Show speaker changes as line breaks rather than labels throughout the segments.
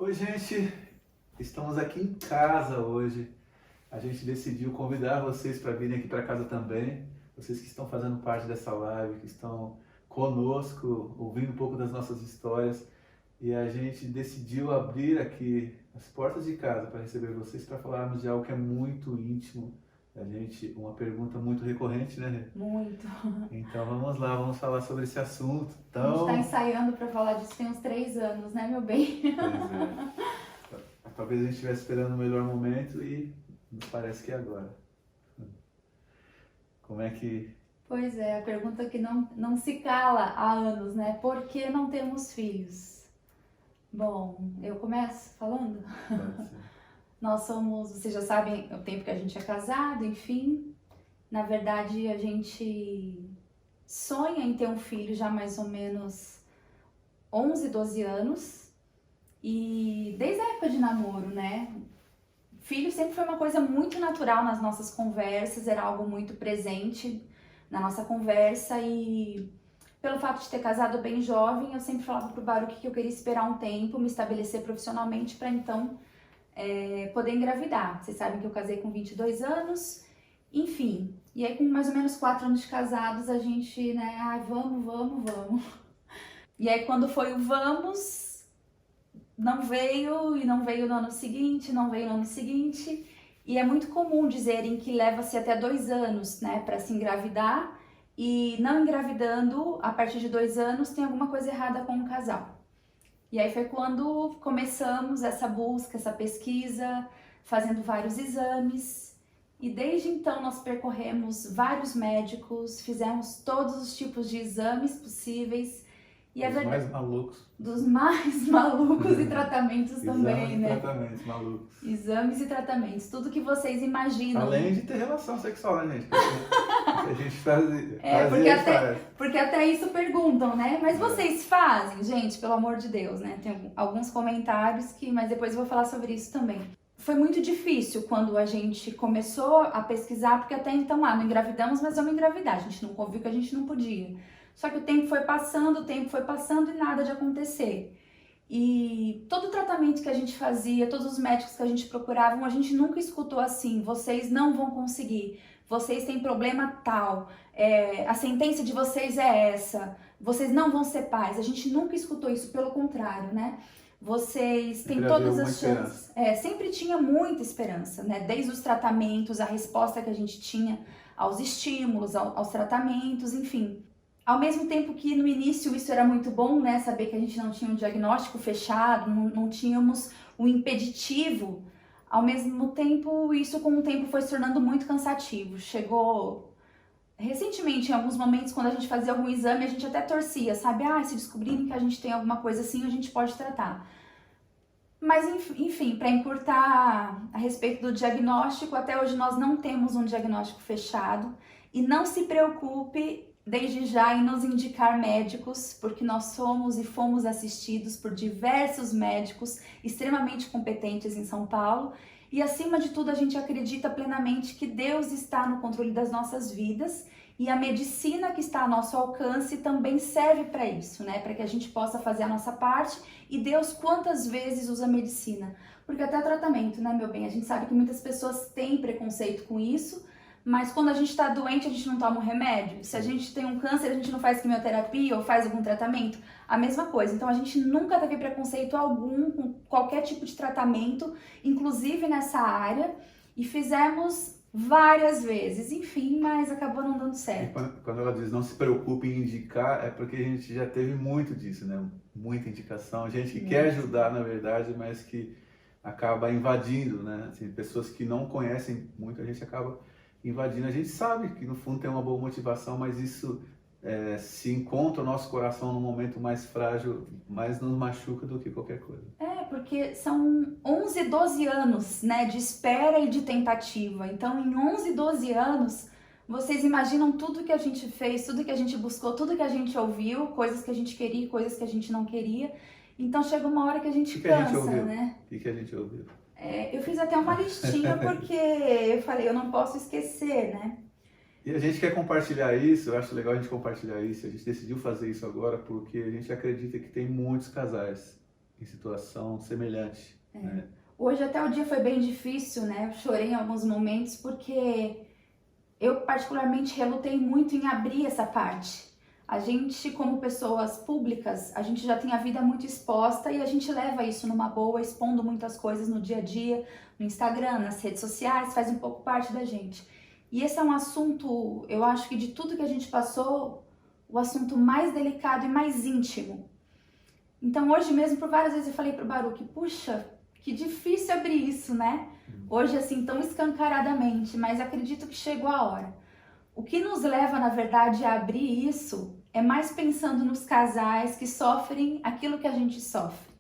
Oi, gente, estamos aqui em casa hoje. A gente decidiu convidar vocês para virem aqui para casa também. Vocês que estão fazendo parte dessa live, que estão conosco, ouvindo um pouco das nossas histórias. E a gente decidiu abrir aqui as portas de casa para receber vocês, para falarmos de algo que é muito íntimo. A gente, uma pergunta muito recorrente, né, Rê?
Muito.
Então vamos lá, vamos falar sobre esse assunto
A gente está
tão...
ensaiando para falar disso tem uns 3 anos, né, meu bem?
Pois é. Talvez a gente estivesse esperando o melhor momento e nos parece que é agora. Como é que...
Pois é, a pergunta que não se cala há anos, né? Por que não temos filhos? Bom, eu começo falando.
Pode ser.
Nós somos, vocês já sabem o tempo que a gente é casado, enfim. Na verdade, a gente sonha em ter um filho já mais ou menos 11, 12 anos. E desde a época de namoro, né? Filho sempre foi uma coisa muito natural nas nossas conversas, era algo muito presente na nossa conversa e pelo fato de ter casado bem jovem, eu sempre falava pro Baruch que eu queria esperar um tempo, me estabelecer profissionalmente para então poder engravidar. Vocês sabem que eu casei com 22 anos, enfim. E aí com mais ou menos 4 anos de casados a gente, né, ai, vamos. E aí quando foi o vamos, não veio, e não veio no ano seguinte, não veio no ano seguinte. E é muito comum dizerem que leva-se até 2 anos, né, para se engravidar. E não engravidando, a partir de 2 anos, tem alguma coisa errada com o casal. E aí foi quando começamos essa busca, essa pesquisa, fazendo vários exames. E desde então nós percorremos vários médicos, fizemos todos os tipos de exames possíveis. E é
Os
verdade,
mais malucos.
dos mais malucos e tratamentos também,
Exames e
né?
tratamentos malucos.
Exames e tratamentos, tudo que vocês imaginam.
Além de ter relação sexual, né, gente? Porque a gente fazia
Porque até isso perguntam, né? Mas vocês fazem, gente, pelo amor de Deus, né? Tem alguns comentários que, mas depois eu vou falar sobre isso também. Foi muito difícil quando a gente começou a pesquisar, porque até então, não engravidamos, mas vamos engravidar. A gente não ouviu que a gente não podia. Só que o tempo foi passando e nada de acontecer. E todo o tratamento que a gente fazia, todos os médicos que a gente procurava, a gente nunca escutou assim: vocês não vão conseguir, vocês têm problema tal, a sentença de vocês é essa, vocês não vão ser pais. A gente nunca escutou isso, pelo contrário, né? Vocês têm
Sempre
todas
havia
as chances. Sempre tinha muita esperança, né? Desde os tratamentos, a resposta que a gente tinha aos estímulos, aos tratamentos, enfim. Ao mesmo tempo que no início isso era muito bom, né? Saber que a gente não tinha um diagnóstico fechado, não tínhamos um impeditivo. Ao mesmo tempo, isso com o tempo foi se tornando muito cansativo. Chegou recentemente, em alguns momentos, quando a gente fazia algum exame, a gente até torcia, sabe? Se descobrirem que a gente tem alguma coisa assim, a gente pode tratar. Mas, enfim, para encurtar a respeito do diagnóstico, até hoje nós não temos um diagnóstico fechado. E não se preocupe desde já em nos indicar médicos, porque nós somos e fomos assistidos por diversos médicos extremamente competentes em São Paulo. E acima de tudo, a gente acredita plenamente que Deus está no controle das nossas vidas e a medicina que está ao nosso alcance também serve para isso, né? Para que a gente possa fazer a nossa parte. E Deus quantas vezes usa a medicina? Porque até tratamento, né, meu bem? A gente sabe que muitas pessoas têm preconceito com isso, mas quando a gente está doente, a gente não toma um remédio. Se a gente tem um câncer, a gente não faz quimioterapia ou faz algum tratamento. A mesma coisa. Então, a gente nunca teve preconceito algum com qualquer tipo de tratamento, inclusive nessa área. E fizemos várias vezes, enfim, mas acabou não dando certo.
E quando ela diz não se preocupe em indicar, é porque a gente já teve muito disso, né? Muita indicação. Gente que quer ajudar, na verdade, mas que acaba invadindo, né? Assim, pessoas que não conhecem muito, a gente acaba invadindo. A gente sabe que no fundo tem uma boa motivação, mas isso se encontra o nosso coração num momento mais frágil, mais nos machuca do que qualquer coisa.
Porque são 11, 12 anos, né, de espera e de tentativa. Então, em 11, 12 anos, vocês imaginam tudo que a gente fez, tudo que a gente buscou, tudo que a gente ouviu, coisas que a gente queria, coisas que a gente não queria. Então, chega uma hora que a gente cansa, né?
O que a gente ouviu?
Eu fiz até uma listinha porque eu falei, eu não posso esquecer, né?
E a gente quer compartilhar isso, eu acho legal a gente compartilhar isso, a gente decidiu fazer isso agora porque a gente acredita que tem muitos casais em situação semelhante. Né?
Hoje até o dia foi bem difícil, né? Eu chorei em alguns momentos porque eu particularmente relutei muito em abrir essa parte. A gente, como pessoas públicas, a gente já tem a vida muito exposta e a gente leva isso numa boa, expondo muitas coisas no dia a dia, no Instagram, nas redes sociais, faz um pouco parte da gente. E esse é um assunto, eu acho que de tudo que a gente passou, o assunto mais delicado e mais íntimo. Então hoje mesmo, por várias vezes eu falei pro Baruch, puxa, que difícil abrir isso, né? Hoje assim, tão escancaradamente, mas acredito que chegou a hora. O que nos leva, na verdade, a abrir isso é mais pensando nos casais que sofrem aquilo que a gente sofre.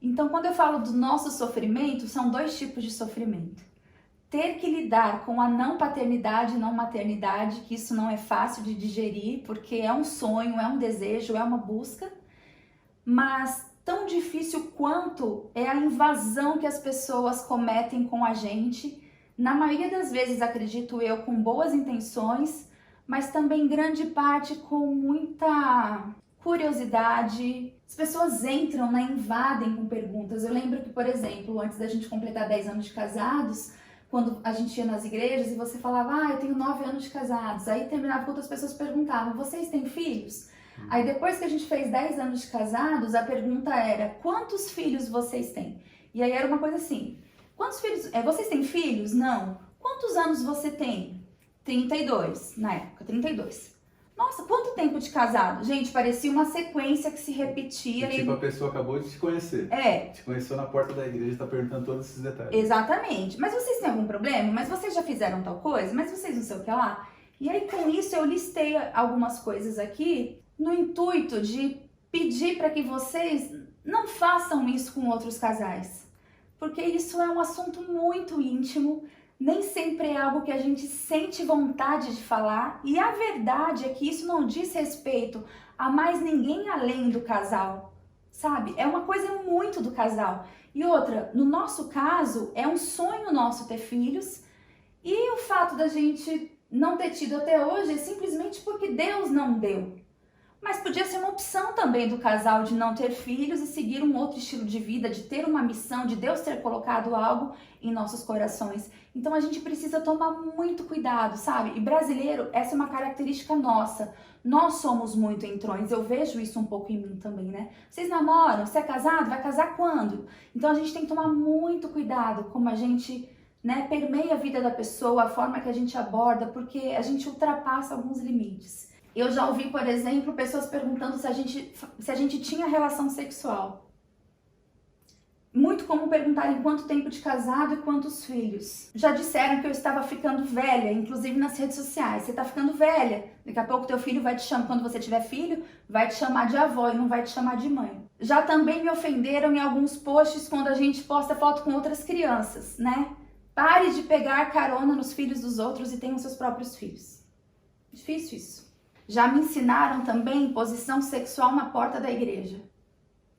Então, quando eu falo do nosso sofrimento, são 2 tipos de sofrimento. Ter que lidar com a não paternidade e não maternidade, que isso não é fácil de digerir, porque é um sonho, é um desejo, é uma busca, mas tão difícil quanto é a invasão que as pessoas cometem com a gente, na maioria das vezes, acredito eu, com boas intenções, mas também grande parte com muita curiosidade. As pessoas entram, né, invadem com perguntas. Eu lembro que, por exemplo, antes da gente completar 10 anos de casados, quando a gente ia nas igrejas e você falava, eu tenho 9 anos de casados, aí terminava com outras pessoas perguntavam, vocês têm filhos? Aí depois que a gente fez 10 anos de casados, a pergunta era, quantos filhos vocês têm? E aí era uma coisa assim, quantos filhos, vocês têm filhos? Não. Quantos anos você tem? 32, na época, 32. Nossa, quanto tempo de casado? Gente, parecia uma sequência que se repetia.
E tipo, a pessoa acabou de te conhecer. Te conheceu na porta da igreja e está perguntando todos esses detalhes.
Exatamente. Mas vocês têm algum problema? Mas vocês já fizeram tal coisa? Mas vocês não sei o que lá? E aí, com isso, eu listei algumas coisas aqui no intuito de pedir para que vocês não façam isso com outros casais. Porque isso é um assunto muito íntimo, nem sempre é algo que a gente sente vontade de falar, e a verdade é que isso não diz respeito a mais ninguém além do casal, sabe? É uma coisa muito do casal. E outra, no nosso caso, é um sonho nosso ter filhos, e o fato da gente não ter tido até hoje é simplesmente porque Deus não deu. Mas podia ser uma opção também do casal de não ter filhos e seguir um outro estilo de vida, de ter uma missão, de Deus ter colocado algo em nossos corações. Então a gente precisa tomar muito cuidado, sabe? E brasileiro, essa é uma característica nossa. Nós somos muito entrões, eu vejo isso um pouco em mim também, né? Vocês namoram? Você é casado? Vai casar quando? Então a gente tem que tomar muito cuidado como a gente, né, permeia a vida da pessoa, a forma que a gente aborda, porque a gente ultrapassa alguns limites. Eu já ouvi, por exemplo, pessoas perguntando se a gente tinha relação sexual. Muito comum perguntarem quanto tempo de casado e quantos filhos. Já disseram que eu estava ficando velha, inclusive nas redes sociais. Você está ficando velha, daqui a pouco teu filho vai te chamar, quando você tiver filho, vai te chamar de avó e não vai te chamar de mãe. Já também me ofenderam em alguns posts quando a gente posta foto com outras crianças, né? Pare de pegar carona nos filhos dos outros e tenha os seus próprios filhos. Difícil isso. Já me ensinaram também posição sexual na porta da igreja.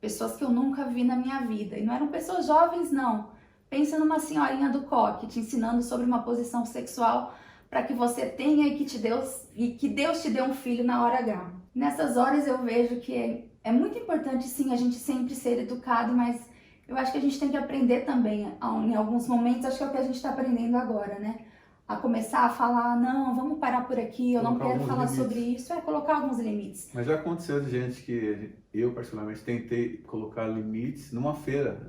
Pessoas que eu nunca vi na minha vida. E não eram pessoas jovens, não. Pensa numa senhorinha do coque te ensinando sobre uma posição sexual para que você tenha e que Deus te dê um filho na hora H. Nessas horas eu vejo que é muito importante, sim, a gente sempre ser educado, mas eu acho que a gente tem que aprender também, em alguns momentos, acho que é o que a gente está aprendendo agora, né? A começar a falar, não, vamos parar por aqui, eu não quero falar sobre isso, colocar alguns limites.
Mas já aconteceu de gente que eu, particularmente, tentei colocar limites numa feira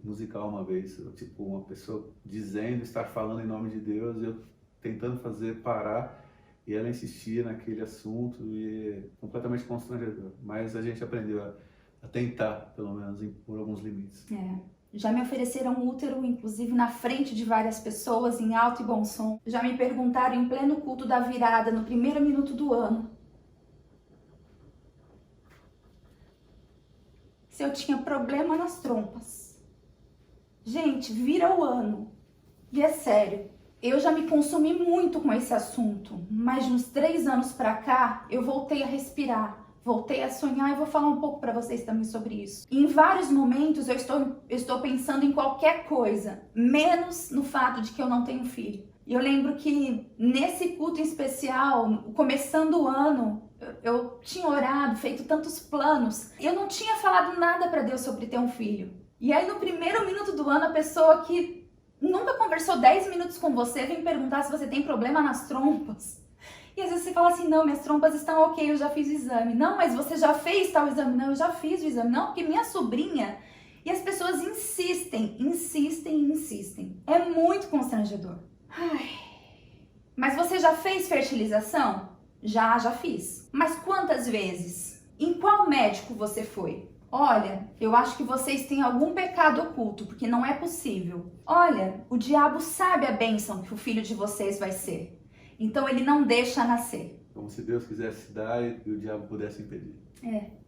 musical uma vez, tipo, uma pessoa dizendo, estar falando em nome de Deus, eu tentando fazer parar, e ela insistia naquele assunto, e é completamente constrangedor. Mas a gente aprendeu a tentar, pelo menos, impor alguns limites.
Já me ofereceram útero, inclusive na frente de várias pessoas, em alto e bom som. Já me perguntaram em pleno culto da virada, no primeiro minuto do ano, se eu tinha problema nas trompas. Gente, vira o ano. E é sério, eu já me consumi muito com esse assunto, mas de uns 3 anos pra cá, eu voltei a respirar. Voltei a sonhar e vou falar um pouco para vocês também sobre isso. E em vários momentos eu estou pensando em qualquer coisa, menos no fato de que eu não tenho filho. E eu lembro que nesse culto em especial, começando o ano, eu tinha orado, feito tantos planos, eu não tinha falado nada para Deus sobre ter um filho. E aí no primeiro minuto do ano, a pessoa que nunca conversou 10 minutos com você vem perguntar se você tem problema nas trompas. E às vezes você fala assim, não, minhas trompas estão ok, eu já fiz o exame. Não, mas você já fez tal exame? Não, eu já fiz o exame. Não, porque minha sobrinha... E as pessoas insistem. É muito constrangedor. Ai. Mas você já fez fertilização? Já fiz. Mas quantas vezes? Em qual médico você foi? Olha, eu acho que vocês têm algum pecado oculto, porque não é possível. Olha, o diabo sabe a bênção que o filho de vocês vai ser. Então ele não deixa nascer.
Como se Deus quisesse dar e o diabo pudesse impedir.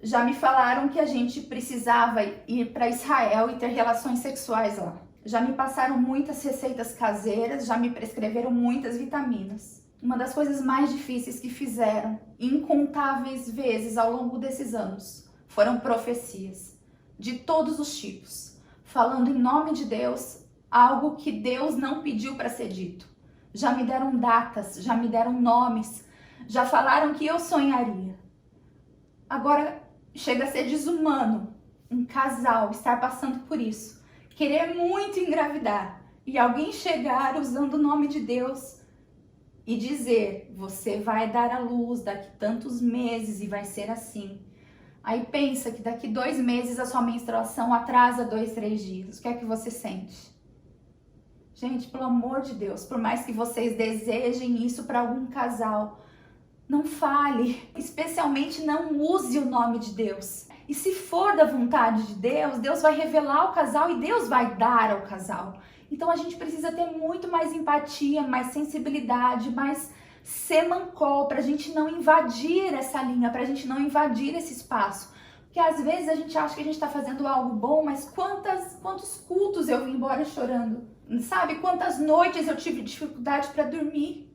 Já me falaram que a gente precisava ir para Israel e ter relações sexuais lá. Já me passaram muitas receitas caseiras, já me prescreveram muitas vitaminas. Uma das coisas mais difíceis que fizeram, incontáveis vezes ao longo desses anos, foram profecias, de todos os tipos, falando em nome de Deus, algo que Deus não pediu para ser dito. Já me deram datas, já me deram nomes, já falaram que eu sonharia. Agora, chega a ser desumano um casal estar passando por isso, querer muito engravidar e alguém chegar usando o nome de Deus e dizer, você vai dar à luz daqui tantos meses e vai ser assim. Aí pensa que daqui 2 meses a sua menstruação atrasa 2, 3 dias. O que é que você sente? Gente, pelo amor de Deus, por mais que vocês desejem isso para algum casal, não fale, especialmente não use o nome de Deus. E se for da vontade de Deus, Deus vai revelar ao casal e Deus vai dar ao casal. Então a gente precisa ter muito mais empatia, mais sensibilidade, mais semancol, para a gente não invadir essa linha, para a gente não invadir esse espaço. Porque às vezes a gente acha que a gente está fazendo algo bom, mas quantos cultos eu vim embora chorando? Sabe, quantas noites eu tive dificuldade para dormir?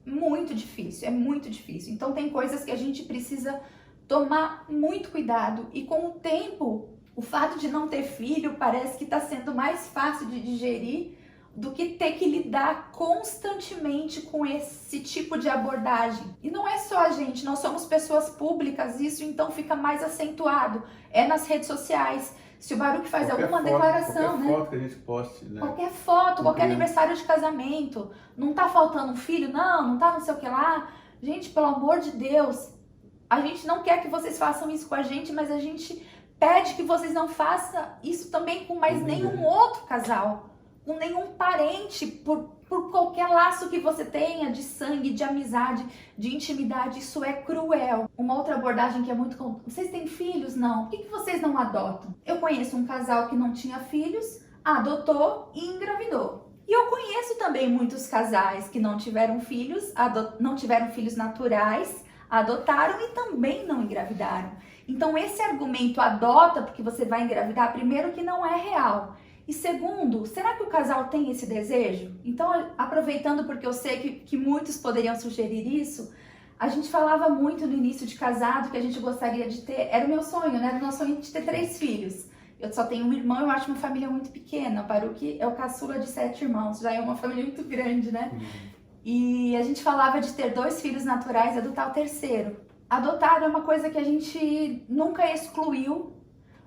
Muito difícil, é muito difícil. Então tem coisas que a gente precisa tomar muito cuidado. E com o tempo, o fato de não ter filho parece que está sendo mais fácil de digerir do que ter que lidar constantemente com esse tipo de abordagem. E não é só a gente, nós somos pessoas públicas, isso então fica mais acentuado. É nas redes sociais. Se o Baruch faz alguma declaração,
qualquer foto que a gente poste, né?
Qualquer foto, qualquer aniversário de casamento, não tá faltando um filho? Não tá não sei o que lá. Gente, pelo amor de Deus, a gente não quer que vocês façam isso com a gente, mas a gente pede que vocês não façam isso também com mais nenhum outro casal, com nenhum parente, por qualquer laço que você tenha de sangue, de amizade, de intimidade. Isso é cruel. Uma outra abordagem que é muito comum: vocês têm filhos? Não. Por que vocês não adotam? Eu conheço um casal que não tinha filhos, adotou e engravidou. E eu conheço também muitos casais que não tiveram filhos, não tiveram filhos naturais, adotaram e também não engravidaram. Então esse argumento adota porque você vai engravidar, primeiro que não é real. E segundo, será que o casal tem esse desejo? Então, aproveitando porque eu sei que muitos poderiam sugerir isso, a gente falava muito no início de casado que a gente gostaria de ter, era o meu sonho, né? Era o nosso sonho de ter 3 filhos. Eu só tenho um irmão, eu acho uma família muito pequena. O Baruch é o caçula de 7 irmãos, já é uma família muito grande, né? E a gente falava de ter 2 filhos naturais e adotar o 3º. Adotar é uma coisa que a gente nunca excluiu,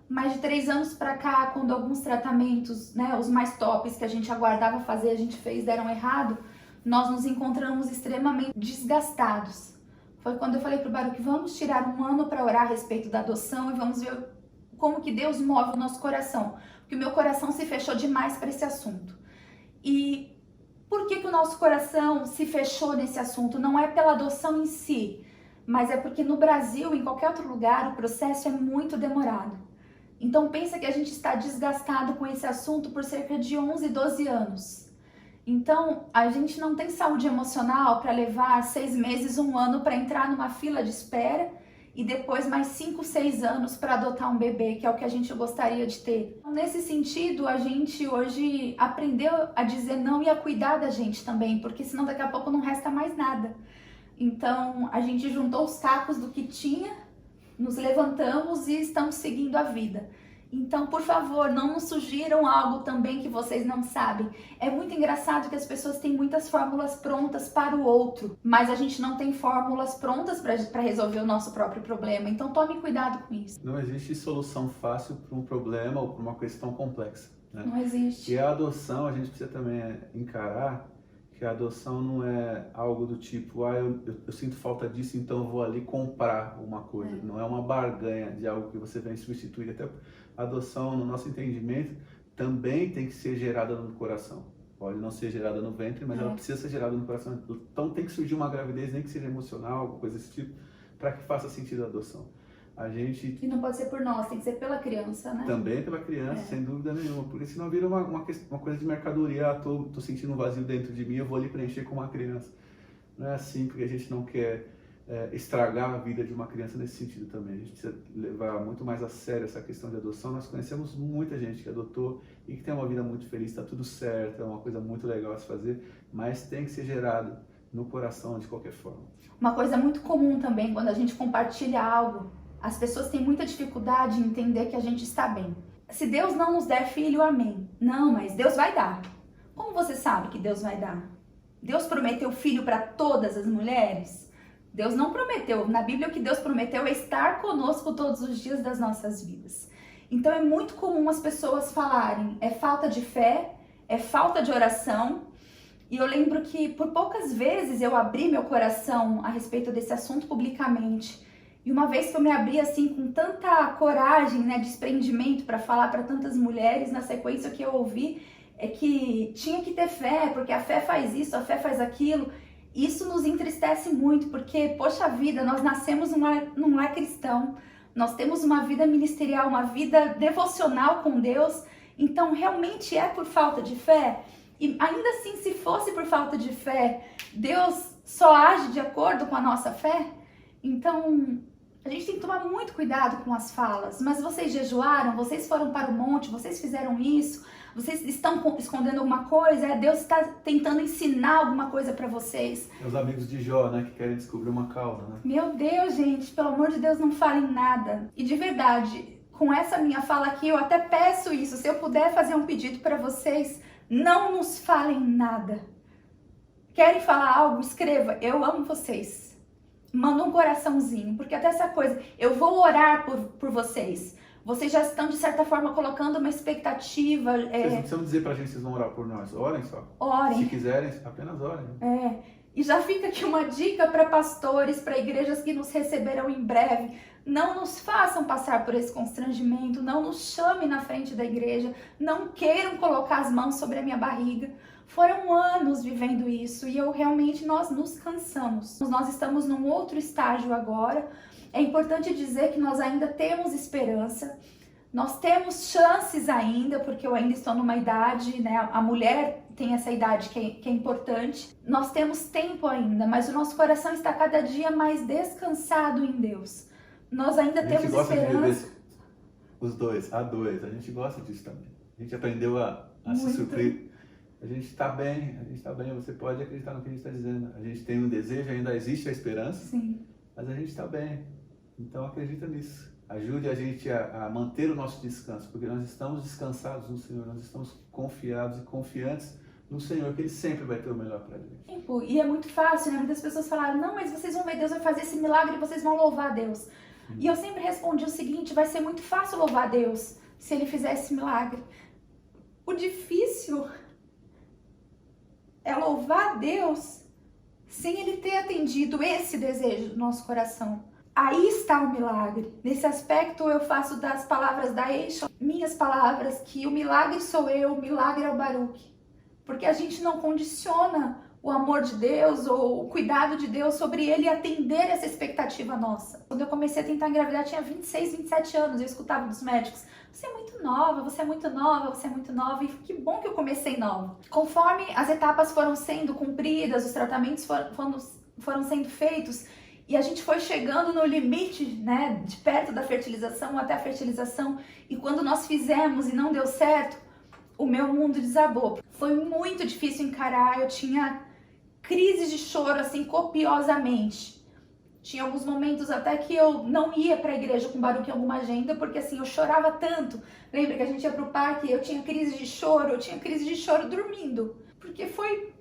mas de 3 anos pra cá, quando alguns tratamentos, né, os mais tops que a gente aguardava fazer, a gente fez, deram errado, nós nos encontramos extremamente desgastados. Foi quando eu falei pro Baruch, vamos tirar um ano para orar a respeito da adoção e vamos ver como que Deus move o nosso coração. Porque o meu coração se fechou demais para esse assunto. E por que o nosso coração se fechou nesse assunto? Não é pela adoção em si, mas é porque no Brasil, em qualquer outro lugar, o processo é muito demorado. Então pensa que a gente está desgastado com esse assunto por cerca de 11, 12 anos. Então a gente não tem saúde emocional para levar 6 meses, 1 ano para entrar numa fila de espera e depois mais 5, 6 anos para adotar um bebê, que é o que a gente gostaria de ter. Nesse sentido, a gente hoje aprendeu a dizer não e a cuidar da gente também, porque senão daqui a pouco não resta mais nada. Então a gente juntou os cacos do que tinha, nos levantamos e estamos seguindo a vida. Então, por favor, não nos sugiram algo também que vocês não sabem. É muito engraçado que as pessoas têm muitas fórmulas prontas para o outro, mas a gente não tem fórmulas prontas para resolver o nosso próprio problema. Então, tome cuidado com isso.
Não existe solução fácil para um problema ou para uma questão complexa, né?
Não existe.
E a adoção, a gente precisa também encarar que a adoção não é algo do tipo, eu sinto falta disso, então eu vou ali comprar uma coisa. Não é uma barganha de algo que você vem substituir. Até a adoção, no nosso entendimento, também tem que ser gerada no coração. Pode não ser gerada no ventre, mas ela precisa ser gerada no coração. Então tem que surgir uma gravidez, nem que seja emocional, alguma coisa desse tipo, para que faça sentido a adoção.
E não pode ser por nós, tem que ser pela criança, né?
Também pela criança, sem dúvida nenhuma. Porque senão vira uma coisa de mercadoria. Tô sentindo um vazio dentro de mim, eu vou ali preencher com uma criança. Não é assim, porque a gente não quer estragar a vida de uma criança nesse sentido também. A gente precisa levar muito mais a sério essa questão de adoção. Nós conhecemos muita gente que adotou e que tem uma vida muito feliz, está tudo certo, é uma coisa muito legal a se fazer, mas tem que ser gerado no coração de qualquer forma.
Uma coisa muito comum também, quando a gente compartilha algo, as pessoas têm muita dificuldade em entender que a gente está bem. Se Deus não nos der filho, amém. Não, mas Deus vai dar. Como você sabe que Deus vai dar? Deus prometeu filho para todas as mulheres? Deus não prometeu. Na Bíblia o que Deus prometeu é estar conosco todos os dias das nossas vidas. Então é muito comum as pessoas falarem, é falta de fé, é falta de oração. E eu lembro que por poucas vezes eu abri meu coração a respeito desse assunto publicamente. E uma vez que eu me abri assim com tanta coragem, né, desprendimento para falar para tantas mulheres, na sequência que eu ouvi é que tinha que ter fé, porque a fé faz isso, a fé faz aquilo. Isso nos entristece muito, porque, poxa vida, nós nascemos num lar cristão, nós temos uma vida ministerial, uma vida devocional com Deus, então realmente é por falta de fé? E ainda assim, se fosse por falta de fé, Deus só age de acordo com a nossa fé? Então, a gente tem que tomar muito cuidado com as falas. Mas vocês jejuaram, vocês foram para o monte, vocês fizeram isso, vocês estão escondendo alguma coisa, Deus está tentando ensinar alguma coisa para vocês.
Os amigos de Jó, né, que querem descobrir uma causa, né?
Meu Deus, gente, pelo amor de Deus, não falem nada. E de verdade, com essa minha fala aqui, eu até peço isso, se eu puder fazer um pedido para vocês, não nos falem nada. Querem falar algo? Escreva, eu amo vocês. Manda um coraçãozinho, porque até essa coisa, eu vou orar por vocês. Vocês já estão, de certa forma, colocando uma expectativa.
Vocês não precisam dizer pra gente que vocês vão orar por nós. Orem só.
Orem.
Se quiserem, apenas orem.
E já fica aqui uma dica para pastores, para igrejas que nos receberão em breve. Não nos façam passar por esse constrangimento, não nos chamem na frente da igreja, não queiram colocar as mãos sobre a minha barriga. Foram anos vivendo isso e nós nos cansamos. Nós estamos num outro estágio agora. É importante dizer que nós ainda temos esperança, nós temos chances ainda, porque eu ainda estou numa idade, né? A mulher tem essa idade que é importante. Nós temos tempo ainda, mas o nosso coração está cada dia mais descansado em Deus. Nós ainda temos esperança. A gente gosta de viver
os dois, a dois. A gente gosta disso também. A gente aprendeu a se suprir. A gente está bem, você pode acreditar no que a gente está dizendo. A gente tem um desejo, ainda existe a esperança,
sim,
mas a gente está bem. Então acredita nisso. Ajude a gente a manter o nosso descanso, porque nós estamos descansados no Senhor, nós estamos confiados e confiantes no Senhor, que Ele sempre vai ter o melhor para a gente.
E é muito fácil, né? Muitas pessoas falaram, não, mas vocês vão ver, Deus vai fazer esse milagre e vocês vão louvar a Deus. E eu sempre respondi o seguinte, vai ser muito fácil louvar a Deus se Ele fizer esse milagre. O difícil é louvar a Deus sem Ele ter atendido esse desejo do nosso coração. Aí está o milagre. Nesse aspecto eu faço das palavras da Eixa minhas palavras, que o milagre sou eu, o milagre é o Baruch. Porque a gente não condiciona o amor de Deus ou o cuidado de Deus sobre Ele atender essa expectativa nossa. Quando eu comecei a tentar engravidar, eu tinha 26, 27 anos, eu escutava dos médicos, você é muito nova, você é muito nova, você é muito nova, e que bom que eu comecei nova. Conforme as etapas foram sendo cumpridas, os tratamentos foram sendo feitos, e a gente foi chegando no limite, né, de perto da fertilização até a fertilização, e quando nós fizemos e não deu certo, o meu mundo desabou. Foi muito difícil encarar, eu tinha crises de choro, assim, copiosamente. Tinha alguns momentos até que eu não ia para a igreja com Baruque em alguma agenda, porque assim, eu chorava tanto. Lembra que a gente ia pro parque, eu tinha crise de choro dormindo. Porque foi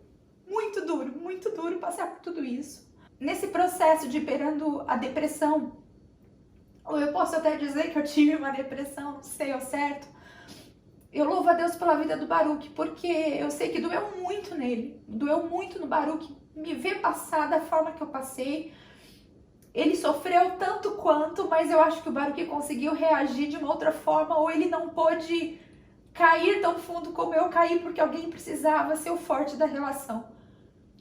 muito duro passar por tudo isso. Nesse processo de perando a depressão, ou eu posso até dizer que eu tive uma depressão, não sei ao certo. Eu louvo a Deus pela vida do Baruque, porque eu sei que doeu muito nele. Doeu muito no Baruque me ver passar da forma que eu passei. Ele sofreu tanto quanto, mas eu acho que o Baruque conseguiu reagir de uma outra forma, ou ele não pôde cair tão fundo como eu caí, porque alguém precisava ser o forte da relação.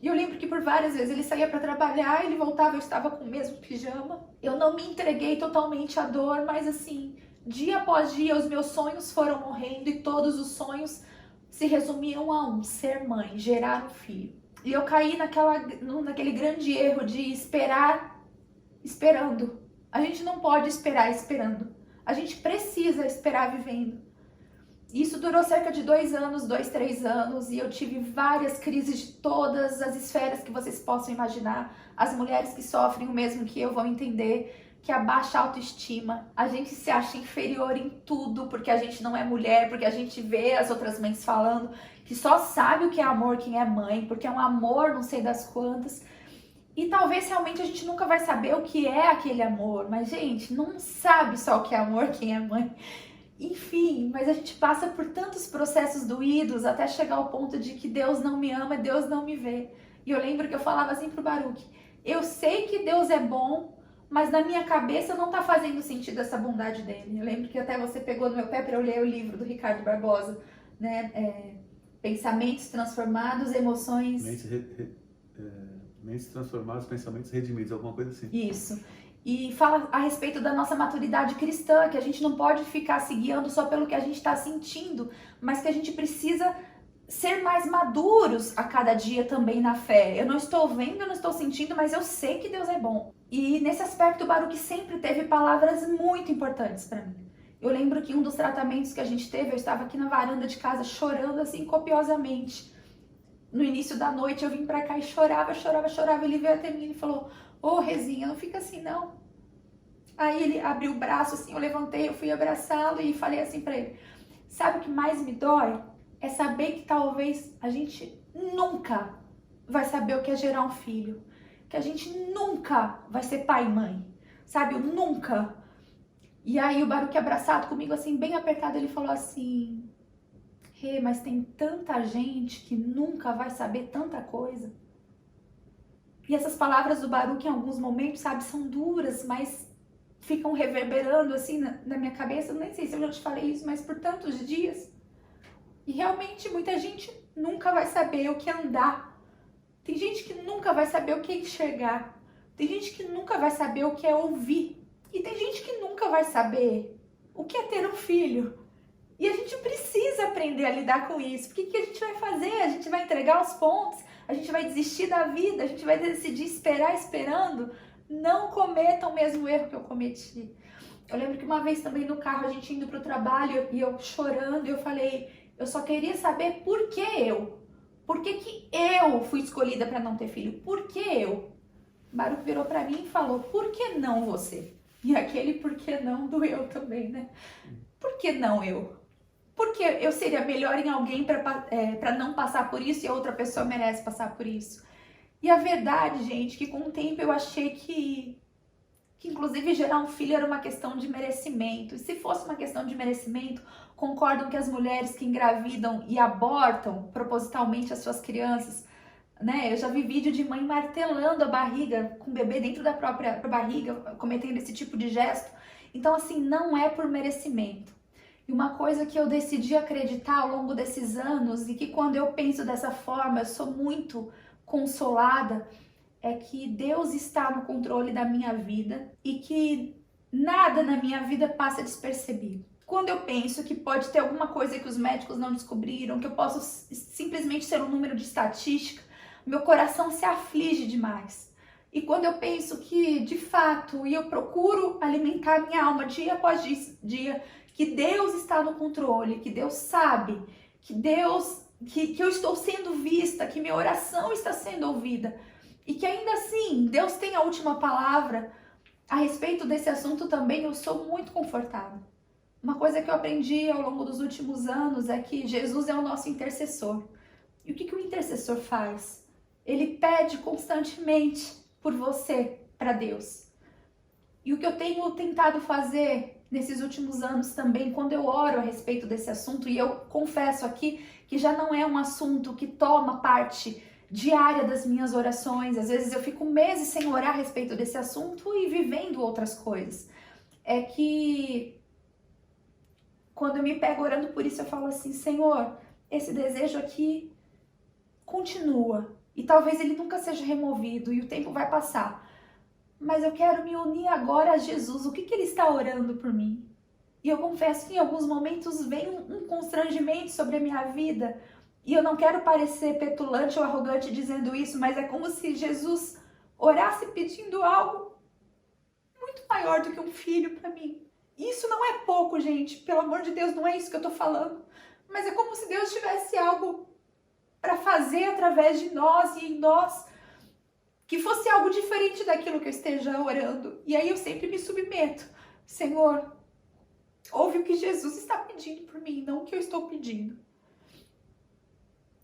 E eu lembro que por várias vezes ele saía para trabalhar, ele voltava, eu estava com o mesmo pijama. Eu não me entreguei totalmente à dor, mas assim, dia após dia os meus sonhos foram morrendo e todos os sonhos se resumiam a um: ser mãe, gerar um filho. E eu caí naquele grande erro de esperar esperando. A gente não pode esperar esperando. A gente precisa esperar vivendo. Isso durou cerca de 2 anos, 3 anos, e eu tive várias crises de todas as esferas que vocês possam imaginar. As mulheres que sofrem o mesmo que eu vão entender que a baixa autoestima, a gente se acha inferior em tudo, porque a gente não é mulher, porque a gente vê as outras mães falando que só sabe o que é amor quem é mãe, porque é um amor não sei das quantas. E talvez realmente a gente nunca vai saber o que é aquele amor, mas gente, não sabe só o que é amor quem é mãe. Enfim, mas a gente passa por tantos processos doídos até chegar ao ponto de que Deus não me ama, Deus não me vê. E eu lembro que eu falava assim pro Baruque: eu sei que Deus é bom, mas na minha cabeça não tá fazendo sentido essa bondade dele. Eu lembro que até você pegou no meu pé para eu ler o livro do Ricardo Barbosa, né? Pensamentos transformados, emoções...
Mentes transformadas, pensamentos redimidos, alguma coisa assim.
Isso. E fala a respeito da nossa maturidade cristã, que a gente não pode ficar se guiando só pelo que a gente está sentindo, mas que a gente precisa ser mais maduros a cada dia também na fé. Eu não estou vendo, eu não estou sentindo, mas eu sei que Deus é bom. E nesse aspecto o Baruque sempre teve palavras muito importantes para mim. Eu lembro que um dos tratamentos que a gente teve, eu estava aqui na varanda de casa chorando assim copiosamente. No início da noite eu vim pra cá e chorava. Ele veio até mim e falou: ô Rezinha, não fica assim não. Aí ele abriu o braço assim, eu levantei, eu fui abraçá-lo e falei assim pra ele: sabe o que mais me dói? É saber que talvez a gente nunca vai saber o que é gerar um filho. Que a gente nunca vai ser pai e mãe. Sabe, o nunca. E aí o Baruque abraçado comigo assim, bem apertado, ele falou assim: mas tem tanta gente que nunca vai saber tanta coisa. E essas palavras do Baruque em alguns momentos, sabe, são duras, mas ficam reverberando assim na minha cabeça. Eu nem sei se eu já te falei isso, mas por tantos dias. E realmente muita gente nunca vai saber o que é andar. Tem gente que nunca vai saber o que é enxergar. Tem gente que nunca vai saber o que é ouvir. E tem gente que nunca vai saber o que é ter um filho. E a gente precisa aprender a lidar com isso. Porque o que a gente vai fazer? A gente vai entregar os pontos, a gente vai desistir da vida, a gente vai decidir esperar esperando. Não cometa o mesmo erro que eu cometi. Eu lembro que uma vez também no carro, a gente indo pro trabalho e eu chorando, eu falei: eu só queria saber por que eu. Por que eu fui escolhida para não ter filho? Por que eu? Baruque virou para mim e falou: por que não você? E aquele por que não doeu também, né? Por que não eu? Porque eu seria melhor em alguém para não passar por isso e a outra pessoa merece passar por isso. E a verdade, gente, que com o tempo eu achei que inclusive gerar um filho era uma questão de merecimento. E se fosse uma questão de merecimento, concordam que as mulheres que engravidam e abortam propositalmente as suas crianças, né? Eu já vi vídeo de mãe martelando a barriga com o bebê dentro da própria barriga, cometendo esse tipo de gesto. Então, assim, não é por merecimento. E uma coisa que eu decidi acreditar ao longo desses anos, e que quando eu penso dessa forma, eu sou muito consolada, é que Deus está no controle da minha vida e que nada na minha vida passa despercebido. Quando eu penso que pode ter alguma coisa que os médicos não descobriram, que eu posso simplesmente ser um número de estatística, meu coração se aflige demais. E quando eu penso que, de fato, e eu procuro alimentar minha alma dia após dia, que Deus está no controle, que Deus sabe, que eu estou sendo vista, que minha oração está sendo ouvida, e que ainda assim Deus tem a última palavra a respeito desse assunto também, eu sou muito confortável. Uma coisa que eu aprendi ao longo dos últimos anos é que Jesus é o nosso intercessor. E o que o intercessor faz? Ele pede constantemente por você para Deus. E o que eu tenho tentado fazer nesses últimos anos também, quando eu oro a respeito desse assunto, e eu confesso aqui que já não é um assunto que toma parte diária das minhas orações, às vezes eu fico meses sem orar a respeito desse assunto e vivendo outras coisas, é que quando eu me pego orando por isso, eu falo assim, Senhor, esse desejo aqui continua, e talvez ele nunca seja removido, e o tempo vai passar, mas eu quero me unir agora a Jesus, o que ele está orando por mim? E eu confesso que em alguns momentos vem um constrangimento sobre a minha vida, e eu não quero parecer petulante ou arrogante dizendo isso, mas é como se Jesus orasse pedindo algo muito maior do que um filho para mim. E isso não é pouco, gente, pelo amor de Deus, não é isso que eu tô falando, mas é como se Deus tivesse algo para fazer através de nós e em nós, que fosse algo diferente daquilo que eu esteja orando. E aí eu sempre me submeto. Senhor, ouve o que Jesus está pedindo por mim, não o que eu estou pedindo.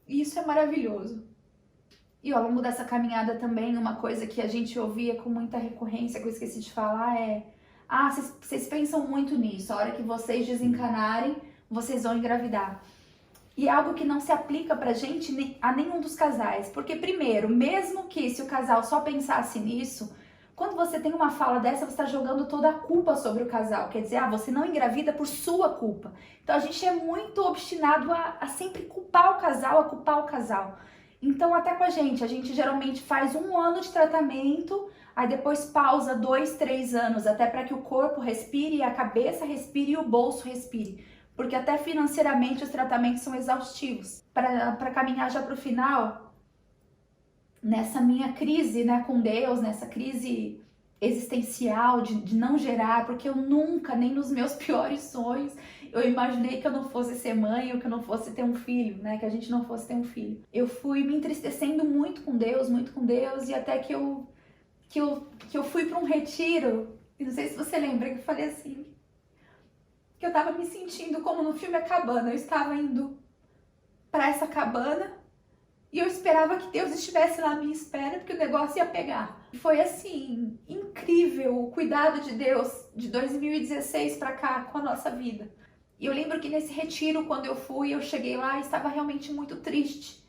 E isso é maravilhoso. E ao longo dessa caminhada também, uma coisa que a gente ouvia com muita recorrência, que eu esqueci de falar, é: vocês pensam muito nisso, a hora que vocês desencanarem, vocês vão engravidar. E é algo que não se aplica pra gente a nenhum dos casais. Porque primeiro, mesmo que se o casal só pensasse nisso, quando você tem uma fala dessa, você está jogando toda a culpa sobre o casal. Quer dizer, você não engravida por sua culpa. Então a gente é muito obstinado a sempre culpar o casal, a culpar o casal. Então até com a gente geralmente faz 1 ano de tratamento, aí depois pausa 2, 3 anos, até para que o corpo respire, a cabeça respire e o bolso respire. Porque até financeiramente os tratamentos são exaustivos. Para caminhar já para o final, nessa minha crise, né, com Deus, nessa crise existencial de não gerar, porque eu nunca, nem nos meus piores sonhos, eu imaginei que eu não fosse ser mãe ou que eu não fosse ter um filho, né, que a gente não fosse ter um filho. Eu fui me entristecendo muito com Deus, e até que eu fui para um retiro, e não sei se você lembra, que eu falei assim, que eu tava me sentindo como no filme A Cabana. Eu estava indo para essa cabana e eu esperava que Deus estivesse lá à minha espera, porque o negócio ia pegar. Foi assim, incrível o cuidado de Deus de 2016 para cá com a nossa vida. E eu lembro que nesse retiro, quando eu fui, eu cheguei lá e estava realmente muito triste.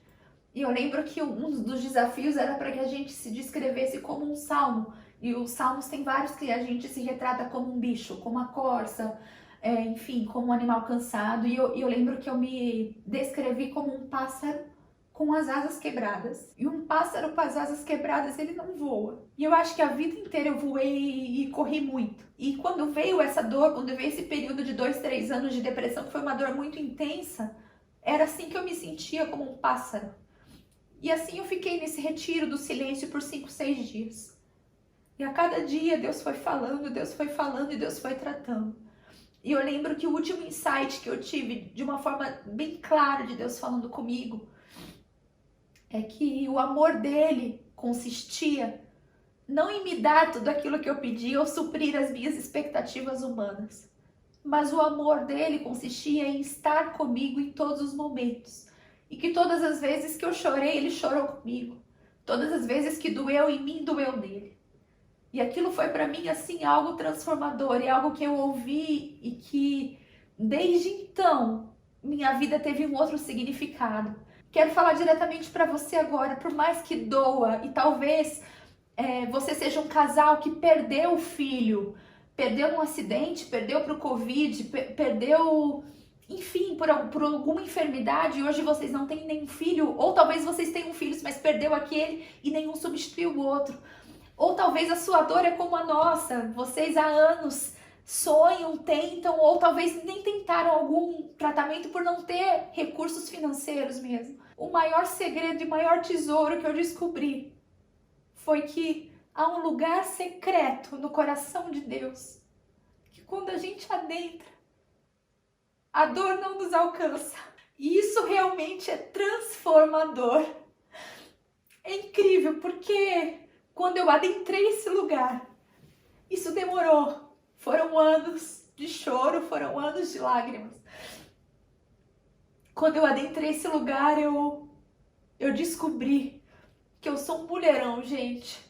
E eu lembro que um dos desafios era para que a gente se descrevesse como um salmo. E os salmos tem vários que a gente se retrata como um bicho, como a corça, enfim, como um animal cansado. E eu lembro que eu me descrevi como um pássaro com as asas quebradas. E um pássaro com as asas quebradas, ele não voa. E eu acho que a vida inteira eu voei e corri muito. E quando veio essa dor, quando veio esse período de 2, 3 anos de depressão, que foi uma dor muito intensa, era assim que eu me sentia, como um pássaro. E assim eu fiquei nesse retiro do silêncio por 5, 6 dias. E a cada dia Deus foi falando e Deus foi tratando. E eu lembro que o último insight que eu tive, de uma forma bem clara de Deus falando comigo, é que o amor dele consistia não em me dar tudo aquilo que eu pedi ou suprir as minhas expectativas humanas, mas o amor dele consistia em estar comigo em todos os momentos. E que todas as vezes que eu chorei, ele chorou comigo. Todas as vezes que doeu em mim, doeu nele. E aquilo foi para mim assim algo transformador, e algo que eu ouvi e que desde então minha vida teve um outro significado. Quero falar diretamente para você agora, por mais que doa, e talvez você seja um casal que perdeu o filho, perdeu num acidente, perdeu para o Covid, perdeu, enfim, por alguma enfermidade, e hoje vocês não têm nenhum filho, ou talvez vocês tenham filhos, mas perdeu aquele e nenhum substituiu o outro. Ou talvez a sua dor é como a nossa, vocês há anos sonham, tentam, ou talvez nem tentaram algum tratamento por não ter recursos financeiros mesmo. O maior segredo e maior tesouro que eu descobri foi que há um lugar secreto no coração de Deus, que quando a gente adentra, a dor não nos alcança. E isso realmente é transformador. É incrível, porque quando eu adentrei esse lugar, isso demorou. Foram anos de choro, foram anos de lágrimas. Quando eu adentrei esse lugar, eu descobri que eu sou um mulherão, gente.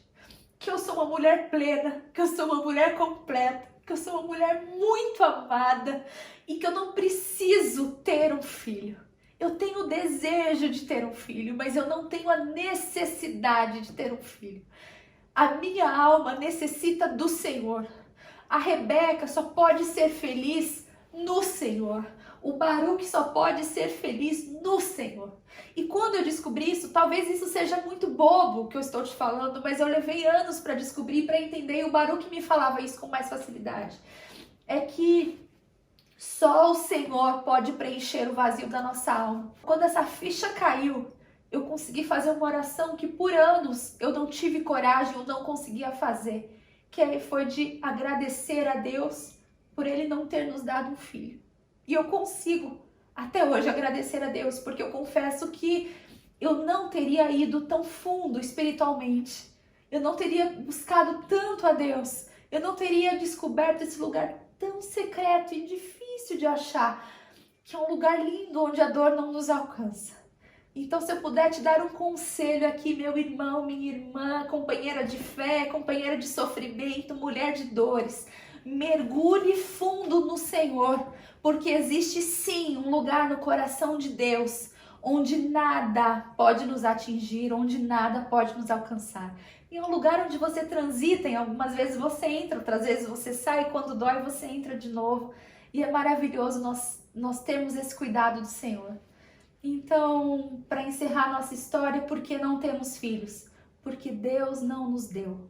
Que eu sou uma mulher plena, que eu sou uma mulher completa, que eu sou uma mulher muito amada e que eu não preciso ter um filho. Eu tenho o desejo de ter um filho, mas eu não tenho a necessidade de ter um filho. A minha alma necessita do Senhor. A Rebeca só pode ser feliz no Senhor. O Baruque só pode ser feliz no Senhor. E quando eu descobri isso, talvez isso seja muito bobo o que eu estou te falando, mas eu levei anos para descobrir, para entender, e o Baruque me falava isso com mais facilidade. É que só o Senhor pode preencher o vazio da nossa alma. Quando essa ficha caiu, eu consegui fazer uma oração que por anos eu não tive coragem, eu não conseguia fazer, que foi de agradecer a Deus por Ele não ter nos dado um filho. E eu consigo até hoje agradecer a Deus, porque eu confesso que eu não teria ido tão fundo espiritualmente, eu não teria buscado tanto a Deus, eu não teria descoberto esse lugar tão secreto e difícil de achar, que é um lugar lindo onde a dor não nos alcança. Então, se eu puder te dar um conselho aqui, meu irmão, minha irmã, companheira de fé, companheira de sofrimento, mulher de dores, mergulhe fundo no Senhor, porque existe sim um lugar no coração de Deus onde nada pode nos atingir, onde nada pode nos alcançar. E é um lugar onde você transita, e algumas vezes você entra, outras vezes você sai, quando dói você entra de novo. E é maravilhoso nós termos esse cuidado do Senhor. Então, para encerrar nossa história, por que não temos filhos? Porque Deus não nos deu.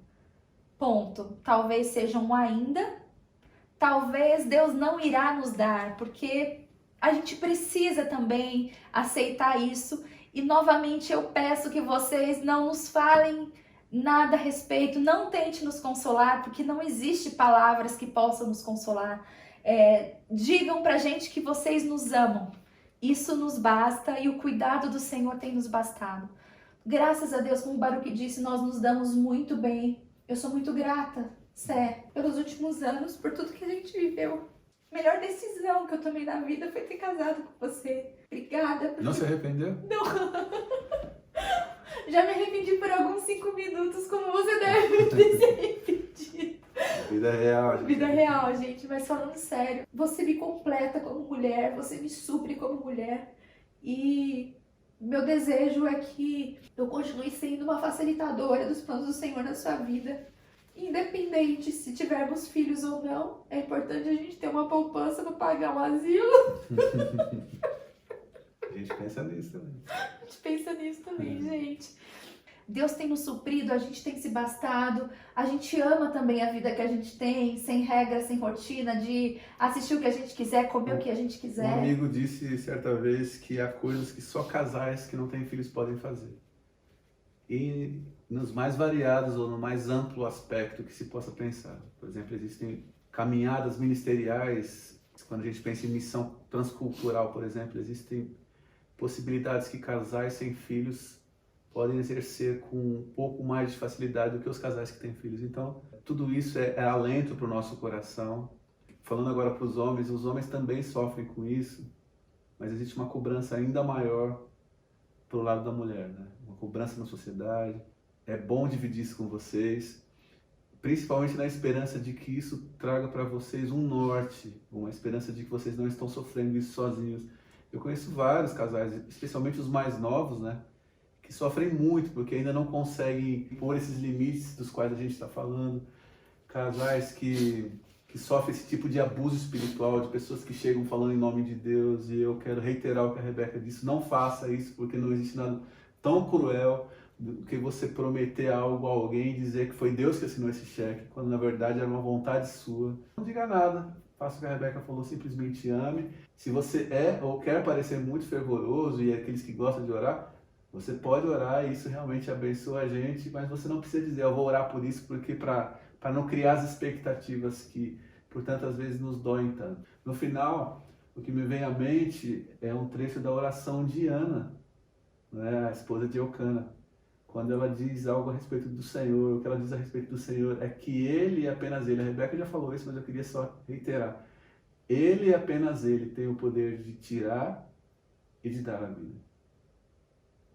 Ponto. Talvez seja um ainda, talvez Deus não irá nos dar, porque a gente precisa também aceitar isso. E novamente eu peço que vocês não nos falem nada a respeito, não tente nos consolar, porque não existe palavras que possam nos consolar. Digam pra gente que vocês nos amam. Isso nos basta e o cuidado do Senhor tem nos bastado. Graças a Deus, como o Baruque disse, nós nos damos muito bem. Eu sou muito grata, Sé, pelos últimos anos, por tudo que a gente viveu. A melhor decisão que eu tomei na vida foi ter casado com você. Obrigada. Porque...
Não se arrependeu?
Não. Já me arrependi por alguns 5 minutos, como você deve ter se arrependido.
Vida real, gente.
Vida real, gente. Mas falando sério, você me completa como mulher, você me supre como mulher. E meu desejo é que eu continue sendo uma facilitadora dos planos do Senhor na sua vida. Independente se tivermos filhos ou não, é importante a gente ter uma poupança para pagar um asilo.
A gente pensa nisso também.
A gente pensa nisso também, gente. Deus tem nos suprido, a gente tem se bastado, a gente ama também a vida que a gente tem, sem regra, sem rotina, de assistir o que a gente quiser, comer o que a gente quiser.
Um amigo disse certa vez que há coisas que só casais que não têm filhos podem fazer. E nos mais variados ou no mais amplo aspecto que se possa pensar. Por exemplo, existem caminhadas ministeriais, quando a gente pensa em missão transcultural, por exemplo, existem possibilidades que casais sem filhos podem exercer com um pouco mais de facilidade do que os casais que têm filhos. Então, tudo isso é alento para o nosso coração. Falando agora para os homens também sofrem com isso, mas existe uma cobrança ainda maior para o lado da mulher, né? Uma cobrança na sociedade. É bom dividir isso com vocês, principalmente na esperança de que isso traga para vocês um norte, uma esperança de que vocês não estão sofrendo isso sozinhos. Eu conheço vários casais, especialmente os mais novos, né? Que sofrem muito porque ainda não conseguem pôr esses limites dos quais a gente está falando. Casais que sofrem esse tipo de abuso espiritual, de pessoas que chegam falando em nome de Deus, e eu quero reiterar o que a Rebeca disse: não faça isso, porque não existe nada tão cruel do que você prometer algo a alguém e dizer que foi Deus que assinou esse cheque, quando na verdade era uma vontade sua. Não diga nada, faça o que a Rebeca falou, simplesmente ame. Se você é ou quer parecer muito fervoroso e é aqueles que gostam de orar, você pode orar e isso realmente abençoa a gente, mas você não precisa dizer: eu vou orar por isso, porque para não criar as expectativas que por tantas vezes nos doem tanto. No final, o que me vem à mente é um trecho da oração de Ana, né, a esposa de Eucana, quando ela diz algo a respeito do Senhor, o que ela diz a respeito do Senhor é que Ele e apenas Ele, a Rebeca já falou isso, mas eu queria só reiterar, Ele e apenas Ele tem o poder de tirar e de dar a vida.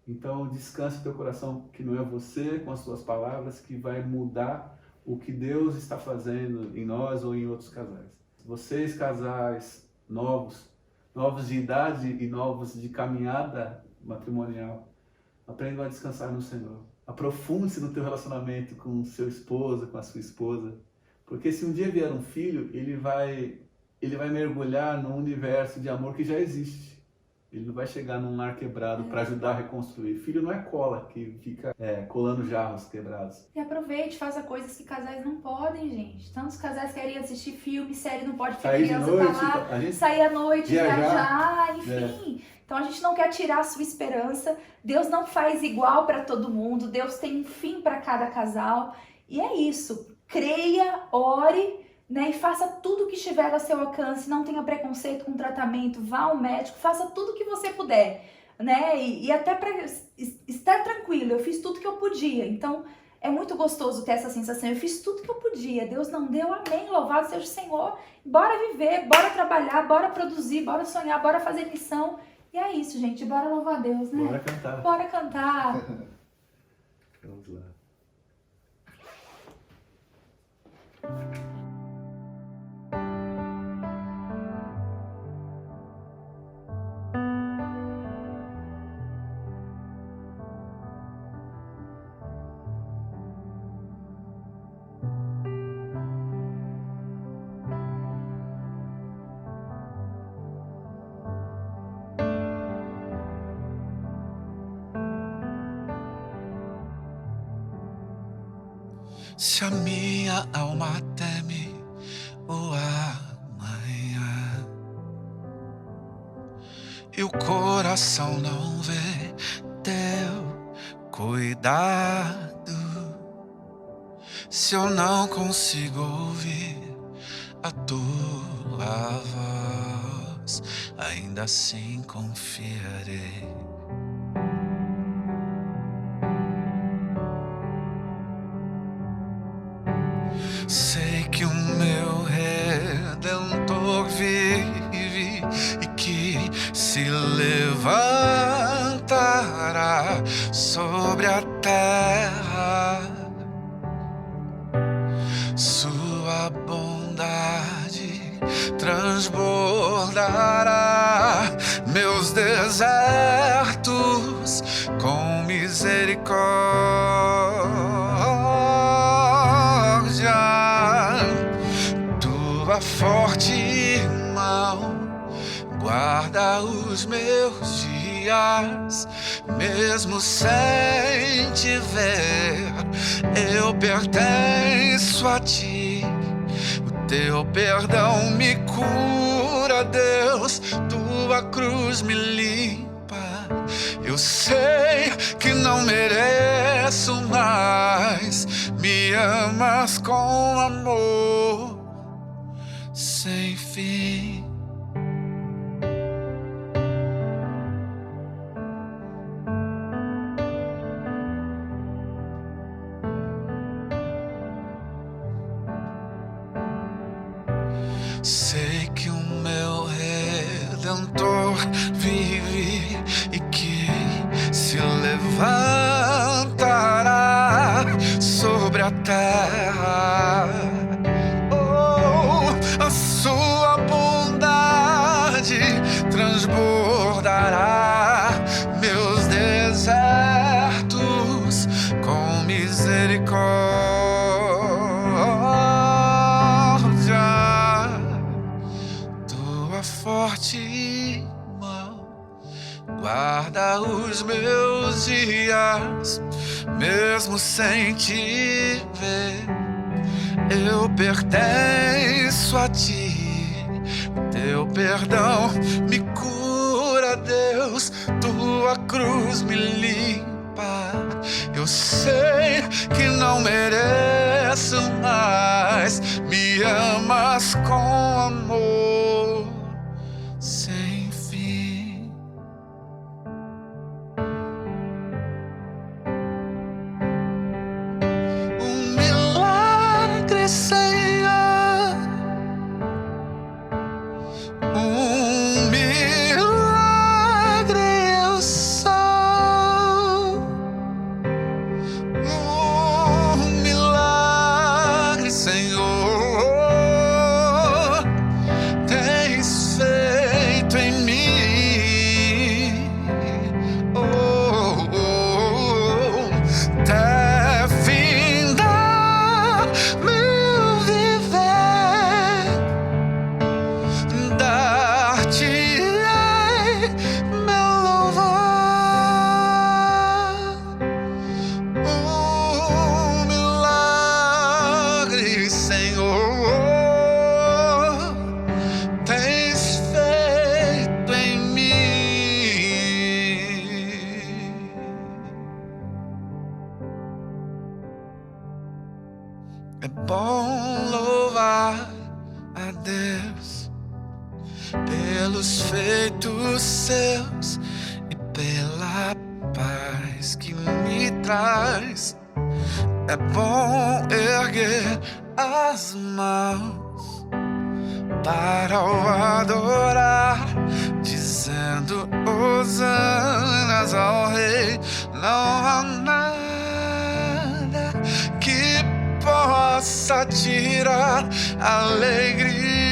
Então descanse teu coração que não é você com as suas palavras que vai mudar o que Deus está fazendo em nós ou em outros casais. Vocês casais novos de idade e novos de caminhada matrimonial, aprendam a descansar no Senhor. Aprofunde-se no teu relacionamento com o seu esposo, com a sua esposa. Porque se um dia vier um filho, ele vai mergulhar num universo de amor que já existe. Ele não vai chegar num lar quebrado para ajudar a reconstruir. Filho não é cola que fica colando jarros quebrados.
E aproveite, faça coisas que casais não podem, gente. Tantos casais querem assistir filme, série, não pode, porque a criança tá lá, sair à noite, viajar, enfim. Então a gente não quer tirar a sua esperança. Deus não faz igual para todo mundo. Deus tem um fim para cada casal. E é isso. Creia, ore, né, e faça tudo o que estiver ao seu alcance. Não tenha preconceito com o tratamento. Vá ao médico. Faça tudo o que você puder. Né? E até para estar tranquilo. Eu fiz tudo que eu podia. Então é muito gostoso ter essa sensação. Eu fiz tudo que eu podia. Deus não deu. Amém. Louvado seja o Senhor. Bora viver. Bora trabalhar. Bora produzir. Bora sonhar. Bora fazer missão. E é isso, gente. Bora louvar a Deus, né?
Bora cantar.
Bora cantar.
Vamos lá.
Se a minha alma teme o amanhã e o coração não vê teu cuidado, se eu não consigo ouvir a tua voz, ainda assim confiarei. Sei que o meu Redentor vive e que se levantará sobre a terra. Sua bondade transbordará meus desertos com misericórdia. Tua forte mão guarda os meus dias, mesmo sem te ver, eu pertenço a ti. O teu perdão me cura, Deus, tua cruz me limpa. Eu sei que não mereço, mas me amas com amor sem fim. Sei que o meu Redentor vive e que se levantará sobre a terra. Oh, a sua bondade transbordará meus desertos com misericórdia. Forte mão guarda os meus dias, mesmo sem te ver, eu pertenço a ti. O teu perdão me cura, Deus, tua cruz me limpa. Eu sei que não mereço, mas me amas com amor sem fim. É bom louvar a Deus pelos feitos seus e pela paz que me traz. É bom erguer as mãos para o adorar, dizendo hosanas ao Rei. Não há nada que possa tirar a alegria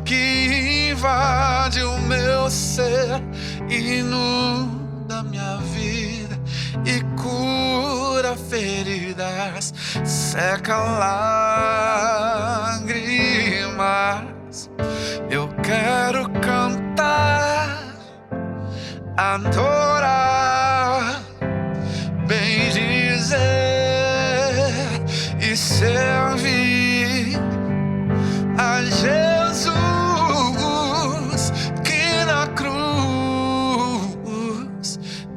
que invade o meu ser, inunda minha vida e cura feridas, seca lágrimas. Eu quero cantar, adorar, bendizer e servir a Jesus que na cruz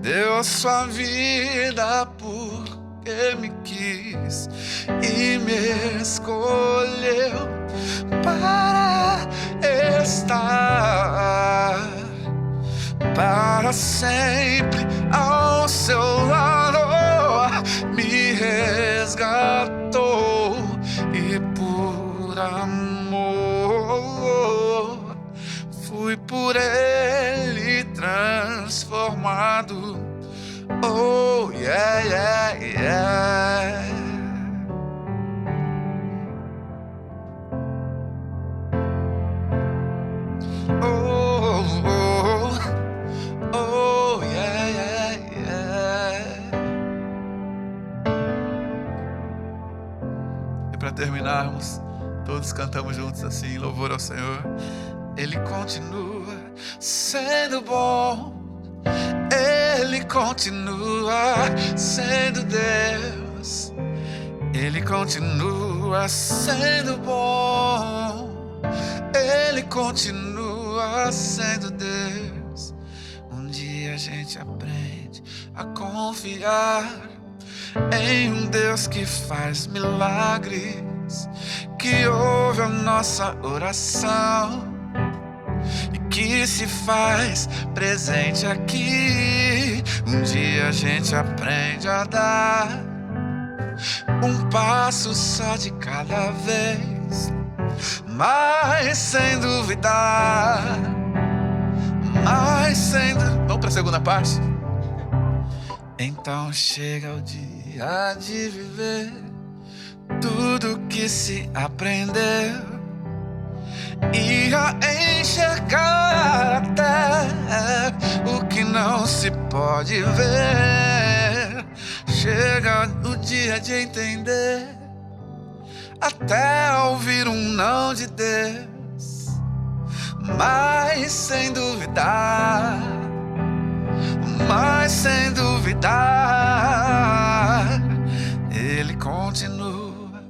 deu sua vida porque me quis e me escolheu para estar para sempre ao seu lado. Me resgatou e por amor fui por ele transformado. Oh yeah, yeah, yeah. Oh, oh, oh, yeah, yeah, yeah. E para terminarmos, todos cantamos juntos assim, louvor ao Senhor. Ele continua sendo bom, Ele continua sendo Deus, Ele continua sendo bom, Ele continua sendo Deus. Um dia a gente aprende a confiar em um Deus que faz milagres, que ouve a nossa oração e que se faz presente aqui. Um dia a gente aprende a dar um passo só de cada vez, mas sem duvidar, mas sem... Vamos para a segunda parte? Então chega o dia de viver tudo que se aprendeu e a enxergar até o que não se pode ver. Chega o dia de entender, até ouvir um não de Deus, mas sem duvidar, mas sem duvidar, Ele continua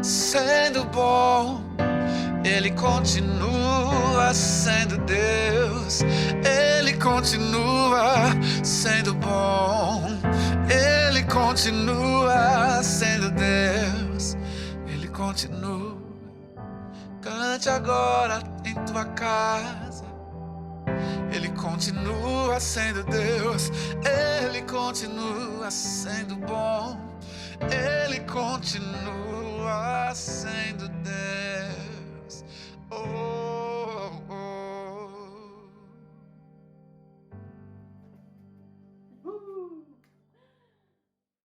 sendo bom, Ele continua sendo Deus, Ele continua sendo bom, Ele continua sendo Deus, Ele continua. Cante agora em tua casa, Ele continua sendo Deus, Ele continua sendo bom, Ele continua sendo Deus.